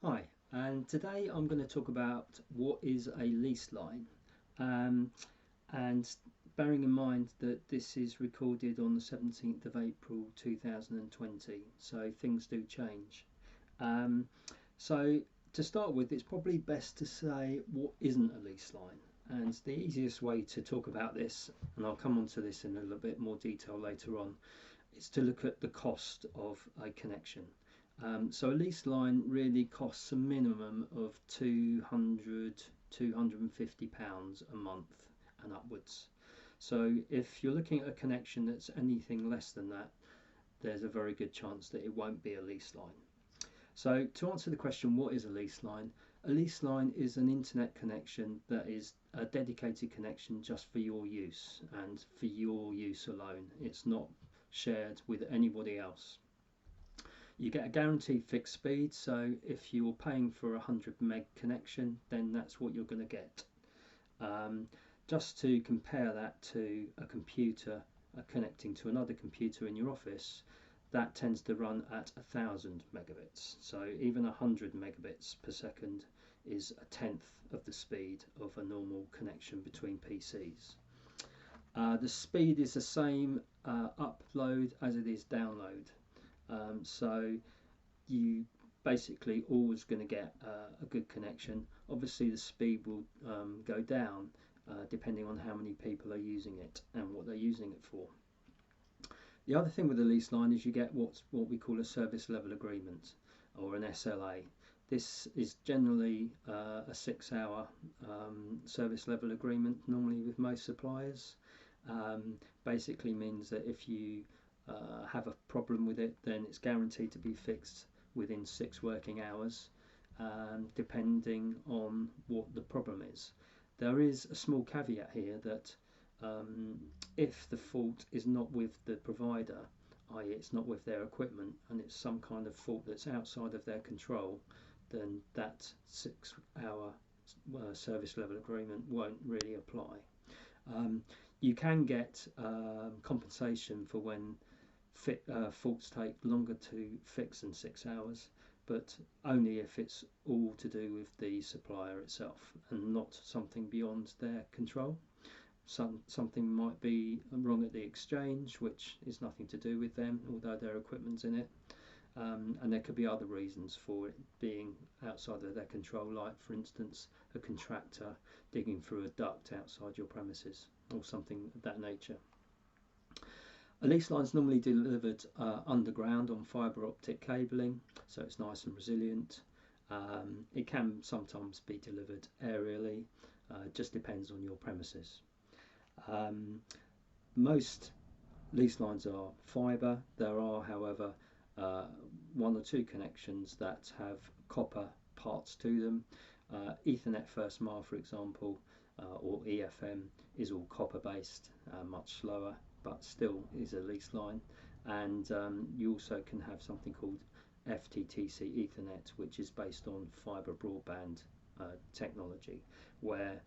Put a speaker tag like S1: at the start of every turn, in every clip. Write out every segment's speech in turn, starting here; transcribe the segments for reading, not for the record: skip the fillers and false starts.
S1: Hi, and today I'm going to talk about what is a lease line. Um, and bearing in mind that this is recorded on the 17th of April 2020, so things do change. Um, so, to start with, it's probably best to say what isn't a lease line. And the easiest way to talk about this, and I'll come on to this in a little bit more detail later on, is to look at the cost of a connection. So a lease line really costs a minimum of £250 a month and upwards. So if you're looking at a connection that's anything less than that, there's a very good chance that it won't be a lease line. So to answer the question, what is a lease line? A lease line is an internet connection that is a dedicated connection just for your use and for your use alone. It's not shared with anybody else. You get a guaranteed fixed speed, so if you're paying for a 100 meg connection, then that's what you're going to get. Just to compare that to a computer connecting to another computer in your office, that tends to run at 1000 megabits. So even 100 megabits per second is a tenth of the speed of a normal connection between PCs. The speed is the same upload as it is download. So you basically always going to get a good connection. Obviously the speed will go down depending on how many people are using it and what they're using it for. The other thing with the lease line is you get what we call a service level agreement, or an SLA. This is generally a 6-hour service level agreement, normally with most suppliers. Basically means that if you have a problem with it, then it's guaranteed to be fixed within 6 working hours, depending on what the problem is. There is a small caveat here that if the fault is not with the provider, i.e. it's not with their equipment, and it's some kind of fault that's outside of their control, then that 6-hour service level agreement won't really apply. You can get compensation for when faults take longer to fix than 6 hours, but only if it's all to do with the supplier itself and not something beyond their control. Something might be wrong at the exchange, which is nothing to do with them, although their equipment's in it. And there could be other reasons for it being outside of their control, like for instance a contractor digging through a duct outside your premises or something of that nature. A lease line is normally delivered underground on fibre optic cabling, so it's nice and resilient. It can sometimes be delivered aerially, just depends on your premises. Most lease lines are fibre. There are, however, 1 or 2 connections that have copper parts to them. Ethernet first mile, for example, or EFM, is all copper based, much slower, but still is a lease line. And you also can have something called FTTC Ethernet, which is based on fibre broadband technology, where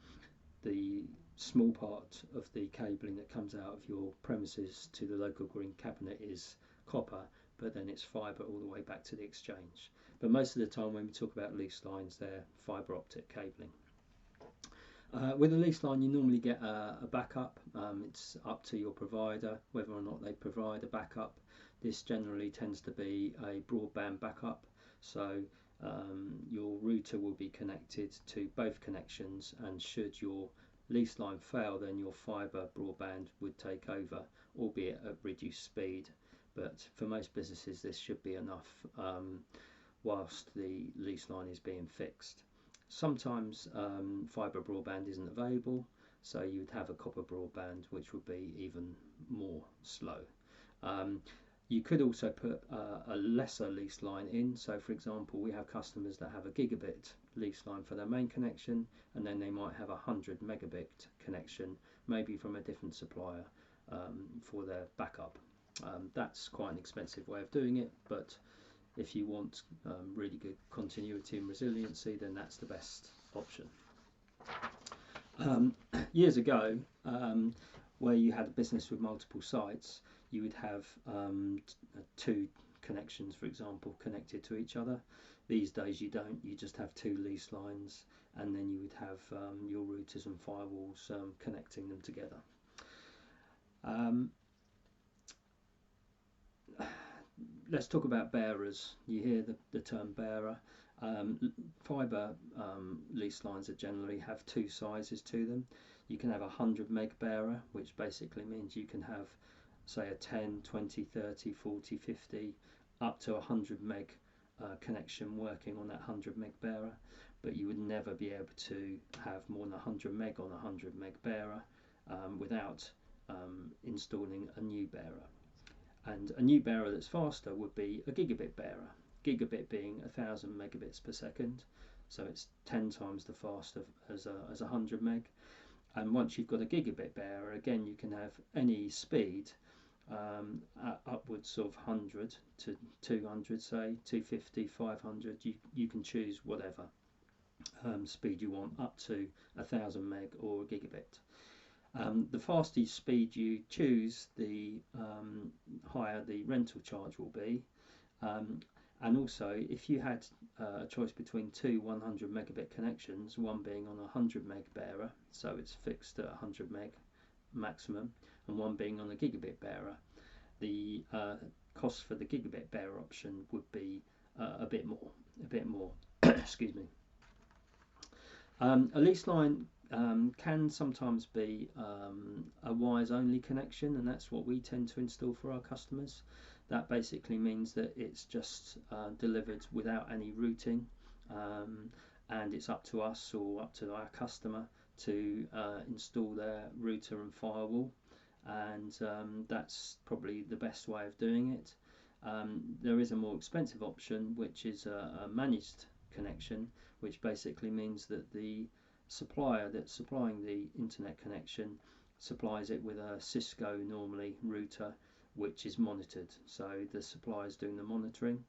S1: the small part of the cabling that comes out of your premises to the local green cabinet is copper, but then it's fibre all the way back to the exchange. But most of the time when we talk about lease lines, they're fibre optic cabling. With a lease line, you normally get a backup. It's up to your provider whether or not they provide a backup. This generally tends to be a broadband backup, so your router will be connected to both connections, and should your lease line fail, then your fibre broadband would take over, albeit at reduced speed. But for most businesses this should be enough whilst the lease line is being fixed. Sometimes fibre broadband isn't available, so you would have a copper broadband, which would be even more slow. You could also put a lesser lease line in. So for example, we have customers that have a gigabit lease line for their main connection, and then they might have a 100 megabit connection, maybe from a different supplier, for their backup. That's quite an expensive way of doing it, but if you want really good continuity and resiliency, then that's the best option. Years ago, where you had a business with multiple sites, you would have 2 connections, for example, connected to each other. These days you don't, you just have two leased lines, and then you would have your routers and firewalls connecting them together. Let's talk about bearers. You hear the term bearer. Fibre leased lines generally have two sizes to them. You can have a 100 meg bearer, which basically means you can have, say, a 10, 20, 30, 40, 50, up to 100 meg connection working on that 100 meg bearer, but you would never be able to have more than 100 meg on a 100 meg bearer without installing a new bearer. And a new bearer that's faster would be a gigabit bearer, gigabit being 1000 megabits per second, so it's 10 times the faster as a 100 meg. And once you've got a gigabit bearer, again, you can have any speed upwards of 100 to 200, say 250, 500. You can choose whatever speed you want, up to 1000 meg or a gigabit. The faster speed you choose, the higher the rental charge will be. And also, if you had a choice between two 100 megabit connections, one being on a 100 meg bearer, so it's fixed at 100 meg maximum, and one being on a gigabit bearer, the cost for the gigabit bearer option would be a bit more. Excuse me. A leased line can sometimes be a wires only connection, and that's what we tend to install for our customers. That basically means that it's just delivered without any routing, and it's up to us or up to our customer to install their router and firewall, and that's probably the best way of doing it. There is a more expensive option, which is a managed connection, which basically means that the supplier that's supplying the internet connection supplies it with a Cisco normally router, which is monitored, so the supplier is doing the monitoring.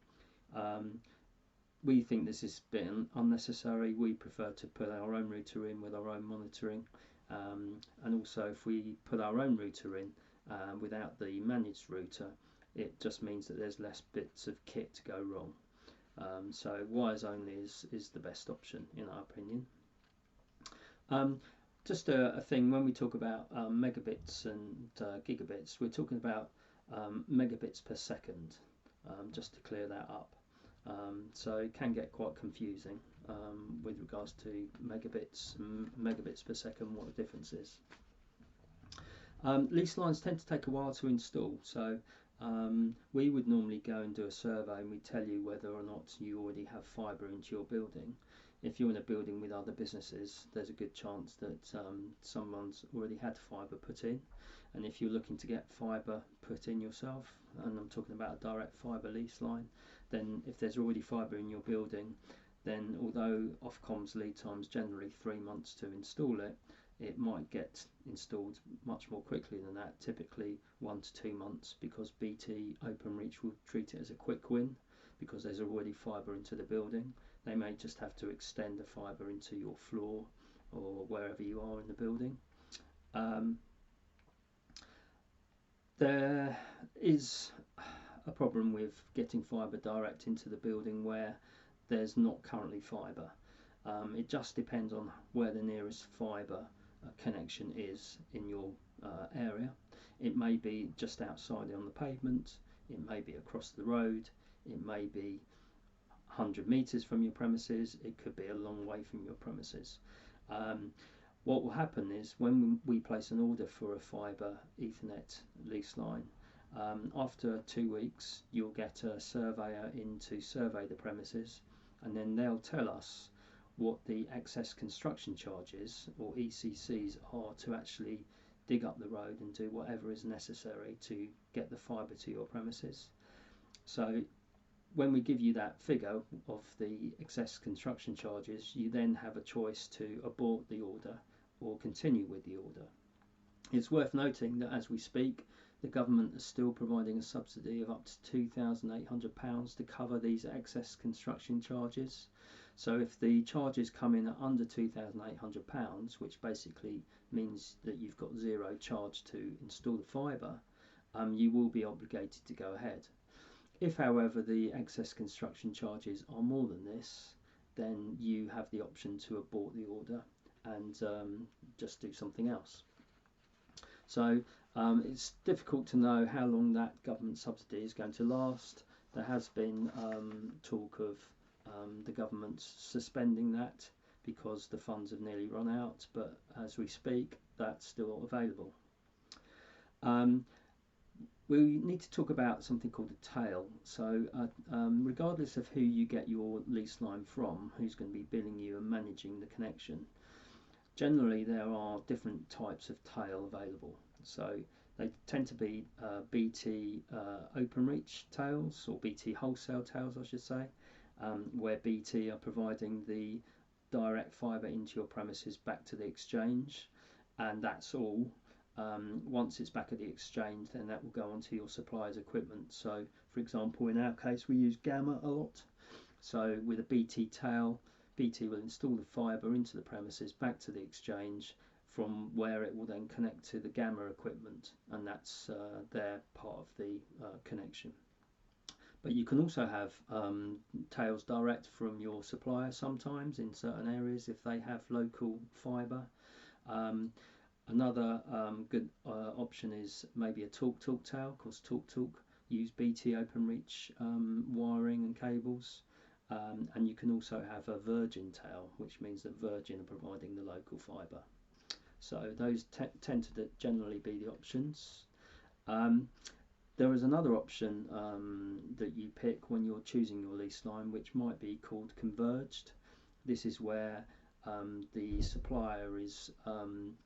S1: We think this is a bit unnecessary. We prefer to put our own router in with our own monitoring, and also if we put our own router in without the managed router, it just means that there's less bits of kit to go wrong. So wires only is the best option in our opinion. Just a thing, when we talk about megabits and gigabits, we're talking about megabits per second, just to clear that up. So it can get quite confusing with regards to megabits and megabits per second, what the difference is. Leased lines tend to take a while to install, so we would normally go and do a survey and we tell you whether or not you already have fibre into your building. If you're in a building with other businesses, there's a good chance that someone's already had fibre put in, and if you're looking to get fibre put in yourself, and I'm talking about a direct fibre lease line, then if there's already fibre in your building, then although Ofcom's lead time's generally 3 months to install it, it might get installed much more quickly than that, typically 1 to 2 months, because BT Openreach will treat it as a quick win because there's already fibre into the building. They may just have to extend the fibre into your floor or wherever you are in the building. There is a problem with getting fibre direct into the building where there's not currently fibre. It just depends on where the nearest fibre connection is in your area. It may be just outside on the pavement, it may be across the road, it may be 100 metres from your premises, it could be a long way from your premises. What will happen is when we place an order for a Fibre Ethernet lease line, after 2 weeks you'll get a surveyor in to survey the premises, and then they'll tell us what the excess construction charges, or ECCs, are to actually dig up the road and do whatever is necessary to get the fibre to your premises. So when we give you that figure of the excess construction charges, you then have a choice to abort the order or continue with the order. It's worth noting that as we speak, the government is still providing a subsidy of up to £2,800 to cover these excess construction charges. So if the charges come in at under £2,800, which basically means that you've got zero charge to install the fibre, you will be obligated to go ahead. If, however, the excess construction charges are more than this, then you have the option to abort the order and just do something else. So it's difficult to know how long that government subsidy is going to last. There has been talk of the government suspending that because the funds have nearly run out, but as we speak, that's still available. We need to talk about something called a tail. So regardless of who you get your lease line from, who's going to be billing you and managing the connection, generally there are different types of tail available. So they tend to be BT Openreach tails, or BT wholesale tails I should say, where BT are providing the direct fibre into your premises back to the exchange, and that's all. Once it's back at the exchange, then that will go onto your supplier's equipment. So for example, in our case we use Gamma a lot, so with a BT tail, BT will install the fibre into the premises back to the exchange, from where it will then connect to the Gamma equipment, and that's their part of the connection. But you can also have tails direct from your supplier sometimes in certain areas if they have local fibre. Another good option is maybe a TalkTalk tail, because TalkTalk use BT Openreach wiring and cables. And you can also have a Virgin tail, which means that Virgin are providing the local fibre. So those tend to generally be the options. There is another option that you pick when you're choosing your lease line, which might be called converged. This is where the supplier is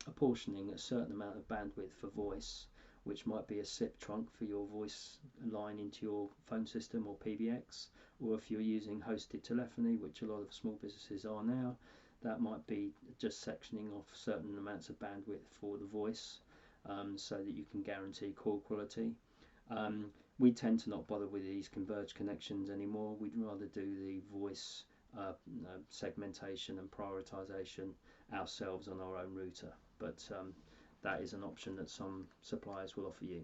S1: apportioning a certain amount of bandwidth for voice, which might be a SIP trunk for your voice line into your phone system or PBX, or if you're using hosted telephony, which a lot of small businesses are now, that might be just sectioning off certain amounts of bandwidth for the voice, so that you can guarantee call quality. We tend to not bother with these converged connections anymore. We'd rather do the voice segmentation and prioritization ourselves on our own router, but that is an option that some suppliers will offer you.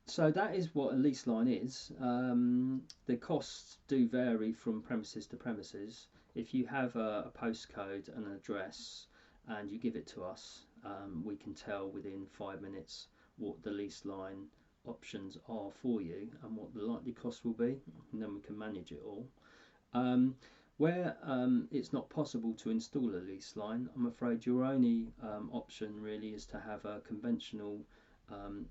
S1: So that is what a lease line is. The costs do vary from premises to premises. If you have a postcode and an address and you give it to us, we can tell within 5 minutes what the lease line options are for you and what the likely cost will be, and then we can manage it all. Where it's not possible to install a lease line, I'm afraid your only option really is to have a conventional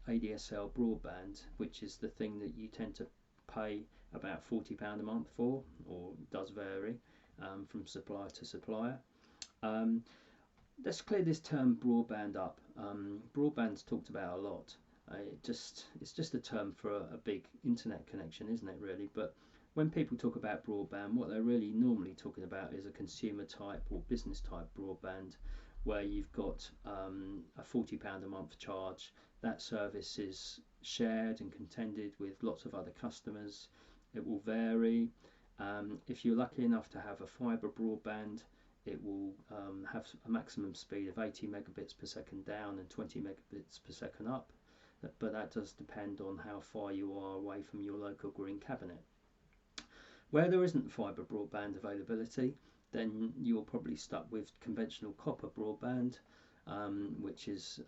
S1: ADSL broadband, which is the thing that you tend to pay about £40 a month for, or it does vary from supplier to supplier. Let's clear this term broadband up. Broadband's talked about a lot. It's just a term for a big internet connection, isn't it really? But when people talk about broadband, what they're really normally talking about is a consumer type or business type broadband, where you've got a £40 a month charge. That service is shared and contended with lots of other customers. It will vary. If you're lucky enough to have a fibre broadband, it will have a maximum speed of 80 megabits per second down and 20 megabits per second up, but that does depend on how far you are away from your local green cabinet. Where there isn't fibre broadband availability, then you're probably stuck with conventional copper broadband, which is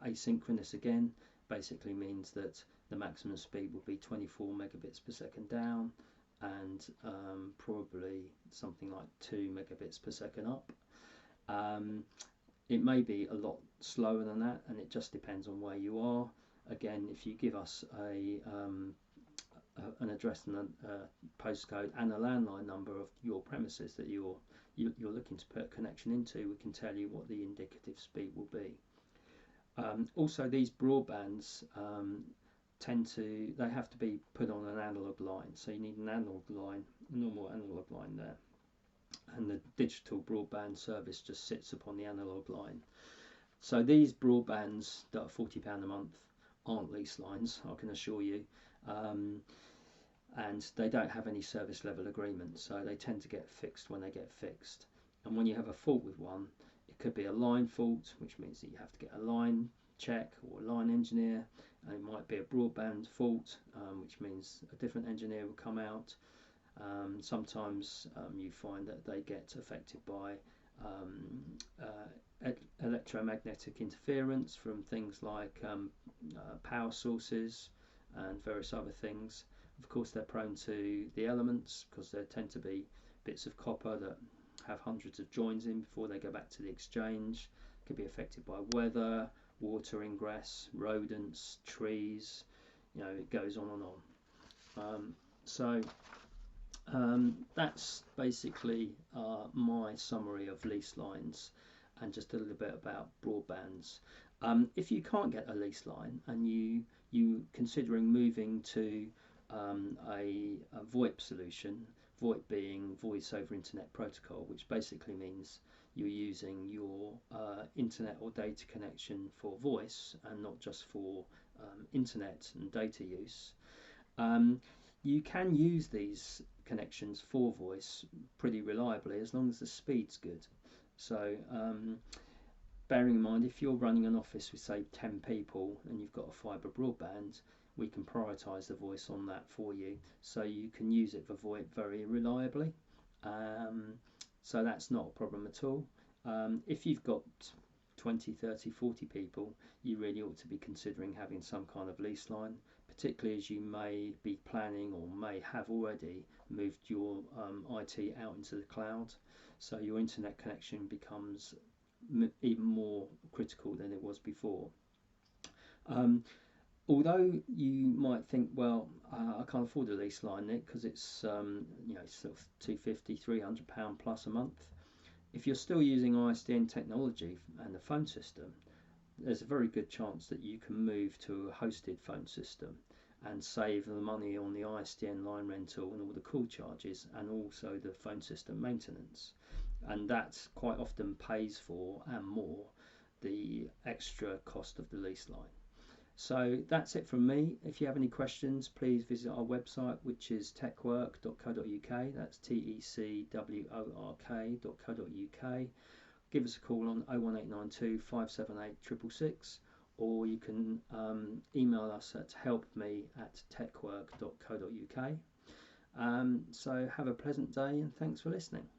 S1: asynchronous again. Basically means that the maximum speed will be 24 megabits per second down and probably something like 2 megabits per second up. It may be a lot slower than that, and it just depends on where you are. Again, if you give us an address and a postcode and a landline number of your premises that you're looking to put a connection into, we can tell you what the indicative speed will be. Also, these broadbands they have to be put on an analog line, so you need an analog line, a normal analog line there, and the digital broadband service just sits upon the analog line. So these broadbands that are £40 a month aren't lease lines, I can assure you, and they don't have any service level agreement, so they tend to get fixed when they get fixed. And when you have a fault with one, it could be a line fault, which means that you have to get a line check or a line engineer. and it might be a broadband fault, which means a different engineer will come out. Sometimes you find that they get affected by electromagnetic interference from things like power sources and various other things. Of course, they're prone to the elements because there tend to be bits of copper that have hundreds of joins in before they go back to the exchange. Could be affected by weather, water ingress, rodents, trees. It goes on and on. That's basically my summary of leased lines and just a little bit about broadbands. If you can't get a leased line and you considering moving to a VoIP solution, VoIP being voice over internet protocol, which basically means you're using your internet or data connection for voice and not just for internet and data use. You can use these connections for voice pretty reliably as long as the speed's good. So bearing in mind, if you're running an office with say 10 people and you've got a fibre broadband, we can prioritise the voice on that for you, so you can use it for VoIP very reliably. So that's not a problem at all. If you've got 20, 30, 40 people, you really ought to be considering having some kind of lease line, particularly as you may be planning or may have already moved your IT out into the cloud. So your internet connection becomes even more critical than it was before. Although you might think, well, I can't afford a lease line, Nick, because it's sort of £250, £300 plus a month. If you're still using ISDN technology and the phone system, there's a very good chance that you can move to a hosted phone system and save the money on the ISDN line rental and all the call charges and also the phone system maintenance. And that quite often pays for and more the extra cost of the lease line. So that's it from me. If you have any questions, please visit our website, which is techwork.co.uk. That's techwork.co.uk. Give us a call on 01892 578 666, or you can email us at helpme@techwork.co.uk. So have a pleasant day and thanks for listening.